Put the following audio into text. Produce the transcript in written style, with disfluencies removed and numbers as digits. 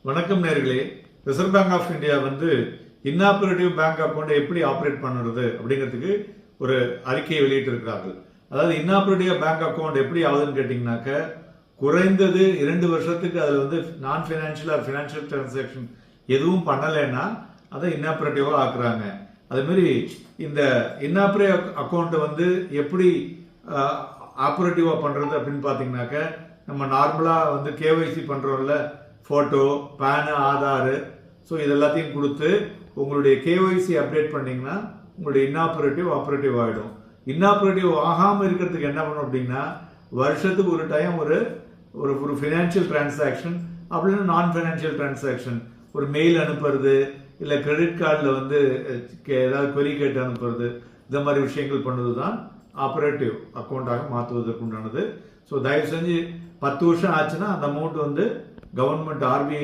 வணக்கம் நேர்களே. Reserve bank of India வந்து இன்னாபரேட்டிவ் பேங்க் அக்கௌண்ட் எப்படி ஆப்ரேட் பண்ணுறது அப்படிங்கிறதுக்கு ஒரு அறிக்கையை வெளியிட்டிருக்கிறார்கள். அதாவது இன்னாபரேட்டிவ் பேங்க் அக்கௌண்ட் எப்படி ஆகுதுன்னு கேட்டிங்கனாக்க, குறைந்தது 2 வருஷத்துக்கு அதில் வந்து நான் ஃபினான்ஷியல் ஆர் ஃபினான்ஷியல் டிரான்சாக்ஷன் எதுவும் பண்ணலைன்னா அதை இன்னாபரேட்டிவாக ஆக்குறாங்க. அதுமாரி இந்த இன்னாபரேட்டிவ் அக்கௌண்ட்டை வந்து எப்படி ஆப்ரேட்டிவாக பண்ணுறது அப்படின்னு பார்த்தீங்கன்னாக்க, நம்ம நார்மலாக வந்து கேஒய்சி பண்ணுறோம்ல, ஃபோட்டோ, பேனு, ஆதார், ஸோ இது எல்லாத்தையும் கொடுத்து உங்களுடைய கேஒய்சி அப்டேட் பண்ணிங்கன்னா உங்களுடைய இன்னாபரேட்டிவ் ஆப்ரேட்டிவ் ஆகிடும். இன்னாபரேட்டிவ் ஆகாமல் இருக்கிறதுக்கு என்ன பண்ணணும் அப்படின்னா, வருஷத்துக்கு ஒரு டைம் ஒரு ஒரு ஃபினான்ஷியல் டிரான்சாக்ஷன் அப்படின்னு நான் ஃபினான்ஷியல் டிரான்சாக்ஷன், ஒரு மெயில் அனுப்புறது, இல்லை கிரெடிட் கார்டில் வந்து ஏதாவது கொரி கேட்டு அனுப்புறது, இந்த மாதிரி விஷயங்கள் பண்ணுறது தான் ஆப்ரேட்டிவ் அக்கௌண்ட்டாக மாற்றுவதற்கு உண்டானது. ஸோ தயவு செஞ்சு 10 வருஷம் ஆச்சுன்னா அந்த அமௌண்ட் வந்து கவர்மெண்ட் ஆர்பிஐ